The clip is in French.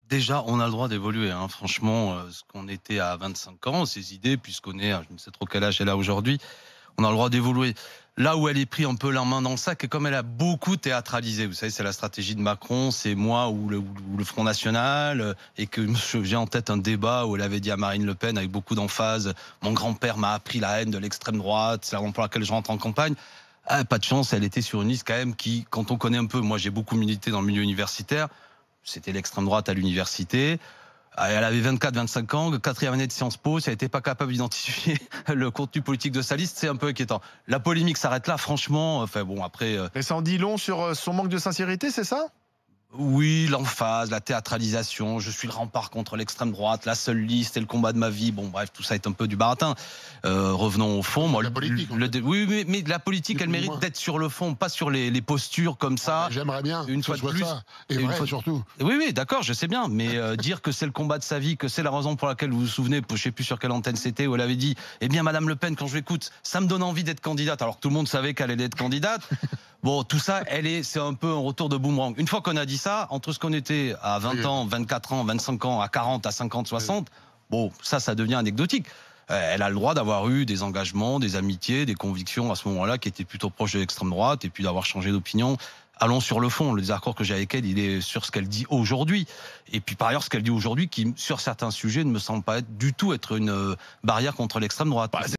Déjà, on a le droit d'évoluer, hein. Franchement, ce qu'on était à 25 ans, ses idées, puisqu'on est à je ne sais trop quel âge elle a aujourd'hui, on a le droit d'évoluer. Là où elle est pris un peu la main dans le sac, et comme elle a beaucoup théâtralisé, vous savez, c'est la stratégie de Macron, c'est moi ou le Front National, et que j'ai en tête un débat où elle avait dit à Marine Le Pen avec beaucoup d'emphase, mon grand-père m'a appris la haine de l'extrême droite, c'est la raison pour laquelle je rentre en campagne. Ah, pas de chance, elle était sur une liste quand même qui, quand on connaît un peu, moi j'ai beaucoup milité dans le milieu universitaire, c'était l'extrême droite à l'université. Elle avait 24-25 ans, quatrième année de Sciences Po, si elle n'était pas capable d'identifier le contenu politique de sa liste, c'est un peu inquiétant. La polémique s'arrête là, franchement. Enfin bon, après, Et ça en dit long sur son manque de sincérité, c'est ça? oui, l'emphase, la théâtralisation, je suis le rempart contre l'extrême droite, la seule liste et le combat de ma vie. Bon, bref, tout ça est un peu du baratin. Revenons au fond. Moi, La politique, en fait. oui, mais la politique, Ni elle plus ni mérite moins. d'être sur le fond, pas sur les postures comme ça. J'aimerais bien Une que fois ce de soit plus. ça. Et Une vrai, fois- surtout. Oui, oui, d'accord, je sais bien, mais dire que c'est le combat de sa vie, que c'est la raison pour laquelle vous vous souvenez, je sais plus sur quelle antenne c'était, où elle avait dit, eh bien, Madame Le Pen, quand je l'écoute, ça me donne envie d'être candidate, alors que tout le monde savait qu'elle allait être candidate. Bon, tout ça, c'est un peu un retour de boomerang. Une fois qu'on a dit ça, entre ce qu'on était à 20 Oui. ans, 24 ans, 25 ans, à 40, à 50, 60, bon, ça devient anecdotique. Elle a le droit d'avoir eu des engagements, des amitiés, des convictions à ce moment-là qui étaient plutôt proches de l'extrême droite et puis d'avoir changé d'opinion. Allons sur le fond. Le désaccord que j'ai avec elle, il est sur ce qu'elle dit aujourd'hui. Et puis par ailleurs, ce qu'elle dit aujourd'hui, qui sur certains sujets ne me semble pas être du tout être une barrière contre l'extrême droite. Bah,